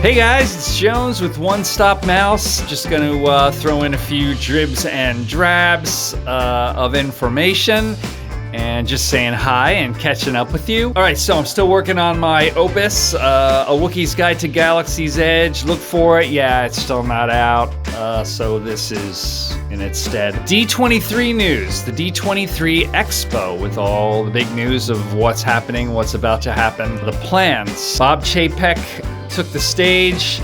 Hey guys, it's Jones with One Stop Mouse. Just going to throw in a few dribs and drabs of information and just saying hi and catching up with you. All right, so I'm still working on my opus, A Wookiee's Guide to Galaxy's Edge. Look for it. Yeah, it's still not out, so this is in its stead. D23 news, the D23 Expo with all the big news of what's happening, what's about to happen, the plans. Bob Chapek took the stage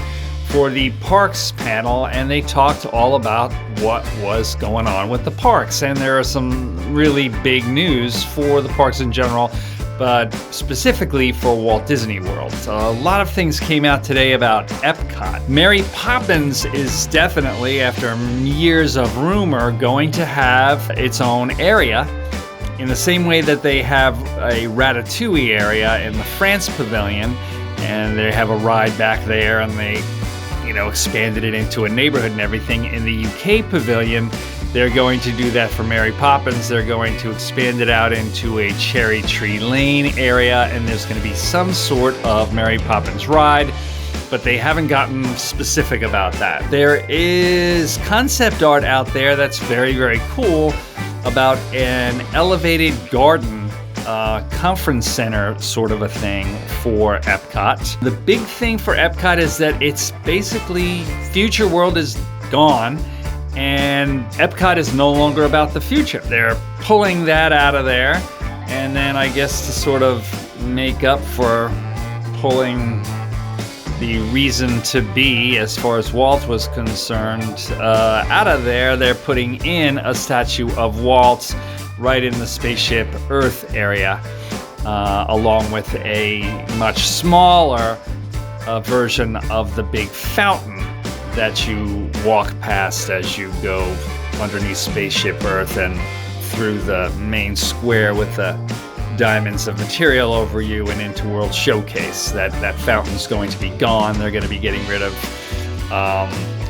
for the parks panel, and they talked all about what was going on with the parks. And there are some really big news for the parks in general, but specifically for Walt Disney World. So a lot of things came out today about Epcot. Mary Poppins is definitely, after years of rumor, going to have its own area, in the same way that they have a Ratatouille area in the France Pavilion, and they have a ride back there, and they expanded it into a neighborhood and everything. In the UK Pavilion, they're going to do that for Mary Poppins. They're going to expand it out into a Cherry Tree Lane area, and there's going to be some sort of Mary Poppins ride, but they haven't gotten specific about that. There is concept art out there that's very, very cool about an elevated garden conference center sort of a thing for Epcot. The big thing for Epcot is that it's basically Future World is gone and Epcot is no longer about the future. They're pulling that out of there, and then I guess to sort of make up for pulling the reason to be, as far as Walt was concerned, out of there, they're putting in a statue of Walt right in the Spaceship Earth area, along with a much smaller version of the big fountain that you walk past as you go underneath Spaceship Earth and through the main square with the diamonds of material over you and into World Showcase. That fountain's going to be gone. They're going to be getting rid of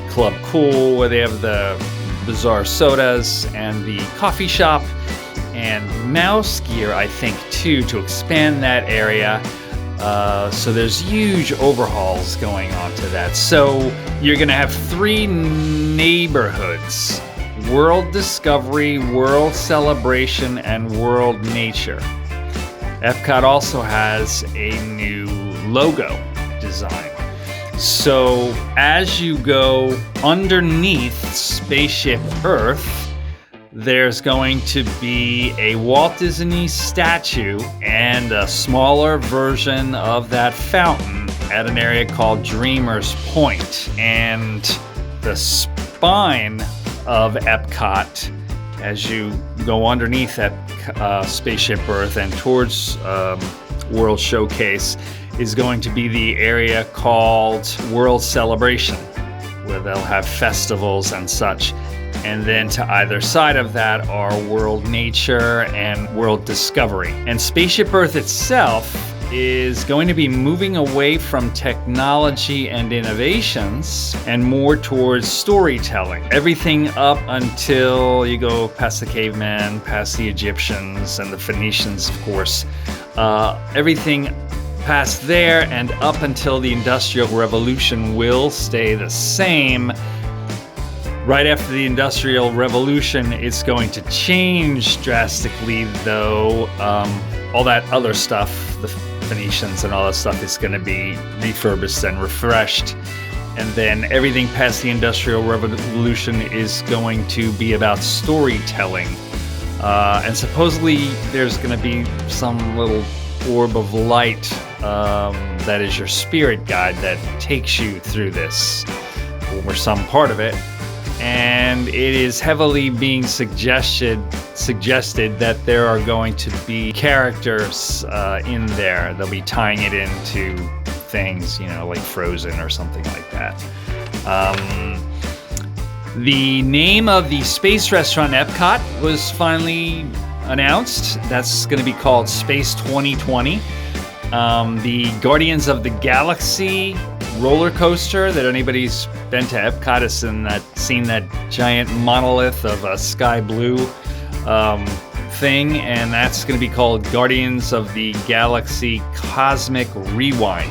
Club Cool, where they have the bizarre sodas, and the coffee shop, and Mouse Gear, I think, too, to expand that area. So there's huge overhauls going on to that. So you're going to have three neighborhoods: World Discovery, World Celebration, and World Nature. Epcot also has a new logo design. So as you go underneath Spaceship Earth, there's going to be a Walt Disney statue and a smaller version of that fountain at an area called Dreamer's Point. And the spine of Epcot, as you go underneath that Spaceship Earth and towards World Showcase, is going to be the area called World Celebration, where they'll have festivals and such. And then to either side of that are World Nature and World Discovery. And Spaceship Earth itself is going to be moving away from technology and innovations and more towards storytelling. Everything up until you go past the cavemen, past the Egyptians and the Phoenicians, of course. Everything past there and up until the Industrial Revolution will stay the same. Right after the Industrial Revolution, it's going to change drastically, though. All that other stuff, the Phoenicians and all that stuff, is going to be refurbished and refreshed. And then everything past the Industrial Revolution is going to be about storytelling. And supposedly there's going to be some little orb of light that is your spirit guide that takes you through this, or some part of it. And it is heavily being suggested that there are going to be characters in there. They'll be tying it into things, like Frozen or something like that. The name of the space restaurant Epcot was finally announced. That's going to be called Space 2020. The Guardians of the Galaxy roller coaster that anybody's been to Epcot has seen that giant monolith of a sky blue thing, and that's going to be called Guardians of the Galaxy Cosmic Rewind.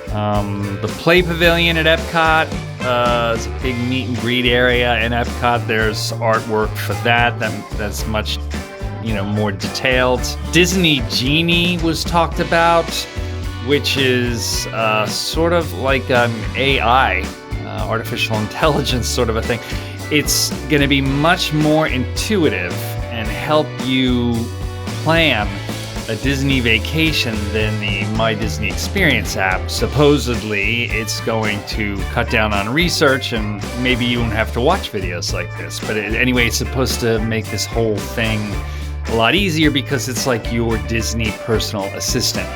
The Play Pavilion at Epcot is a big meet and greet area in Epcot. There's artwork for that's much, more detailed. Disney Genie was talked about, which is sort of like an AI, artificial intelligence sort of a thing. It's going to be much more intuitive and help you plan a Disney vacation than the My Disney Experience app. Supposedly, it's going to cut down on research and maybe you won't have to watch videos like this. But anyway, it's supposed to make this whole thing a lot easier because it's like your Disney personal assistant.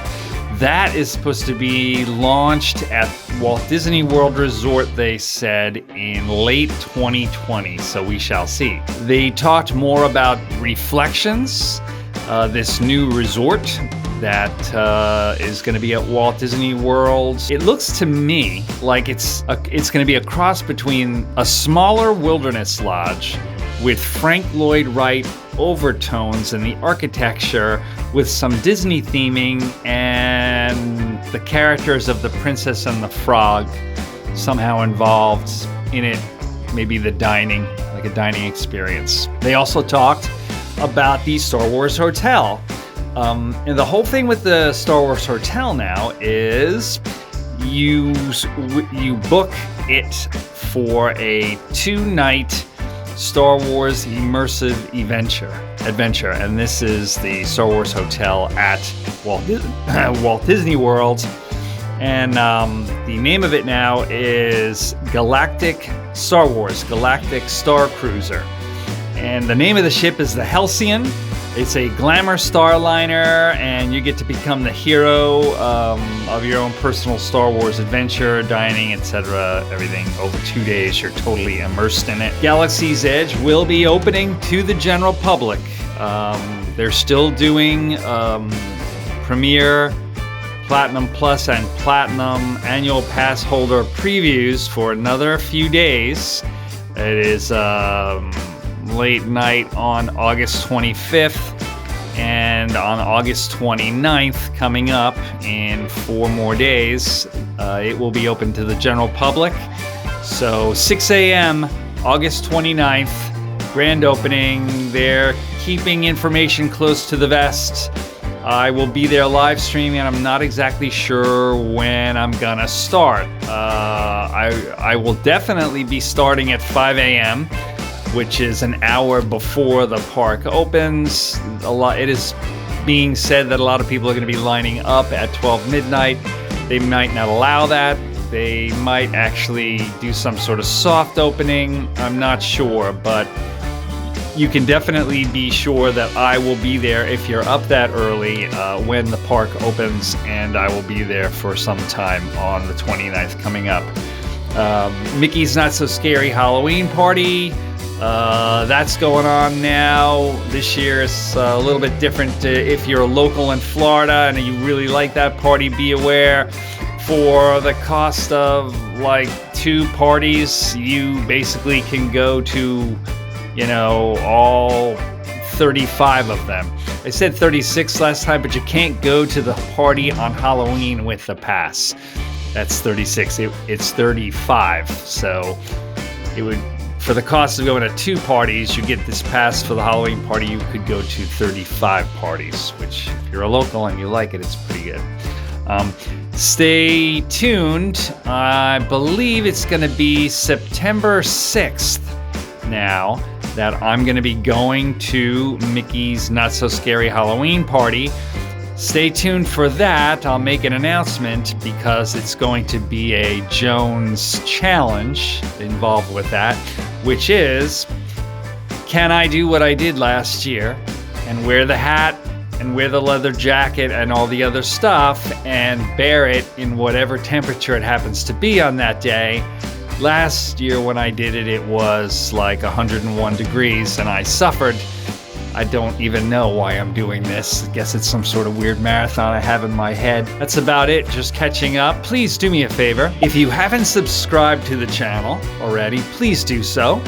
That is supposed to be launched at Walt Disney World Resort, they said, in late 2020, so we shall see. They talked more about Reflections, this new resort that is going to be at Walt Disney World. It looks to me like it's going to be a cross between a smaller wilderness lodge with Frank Lloyd Wright overtones in the architecture with some Disney theming and the characters of the Princess and the Frog somehow involved in it, maybe the dining, like a dining experience. They also talked about the Star Wars Hotel. And the whole thing with the Star Wars Hotel now is you book it for a 2-night Star Wars immersive adventure, and this is the Star Wars Hotel at Walt Disney World, and the name of it now is Galactic Star Star Cruiser, and the name of the ship is the Halcyon. It's a glamour starliner, and you get to become the hero of your own personal Star Wars adventure, dining, etc. Everything over 2 days. You're totally immersed in it. Galaxy's Edge will be opening to the general public. They're still doing Premier, Platinum Plus, and Platinum annual pass holder previews for another few days. It is late night on August 25th and on August 29th coming up in 4 more days. It will be open to the general public. So 6 a.m. August 29th, grand opening. They're keeping information close to the vest. I will be there live streaming, and I'm not exactly sure when I'm gonna start. I will definitely be starting at 5 a.m., which is an hour before the park opens. It is being said that a lot of people are going to be lining up at 12 midnight. They might not allow that. They might actually do some sort of soft opening. I'm not sure, but you can definitely be sure that I will be there if you're up that early when the park opens, and I will be there for some time on the 29th coming up. Mickey's Not So Scary Halloween Party. That's going on now. This year it's a little bit different. If you're a local in Florida and you really like that party, be aware. For the cost of like 2 parties, you basically can go to, all 35 of them. I said 36 last time, but you can't go to the party on Halloween with the pass. That's 36. It's 35. So it would... For the cost of going to 2 parties, you get this pass for the Halloween party. You could go to 35 parties, which if you're a local and you like it, it's pretty good. Stay tuned. I believe it's going to be September 6th now that I'm going to be going to Mickey's Not So Scary Halloween Party. Stay tuned for that. I'll make an announcement because it's going to be a Jones challenge involved with that, which is, can I do what I did last year and wear the hat and wear the leather jacket and all the other stuff and bear it in whatever temperature it happens to be on that day? Last year when I did it, it was like 101 degrees and I suffered. I don't even know why I'm doing this. I guess it's some sort of weird marathon I have in my head. That's about it, just catching up. Please do me a favor. If you haven't subscribed to the channel already, please do so.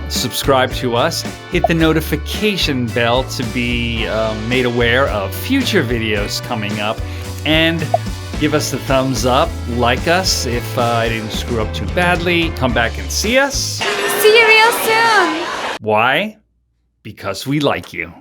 Subscribe to us. Hit the notification bell to be made aware of future videos coming up. And Give us the thumbs up, like us if I didn't screw up too badly. Come back and see us. See you real soon. Why? Because we like you.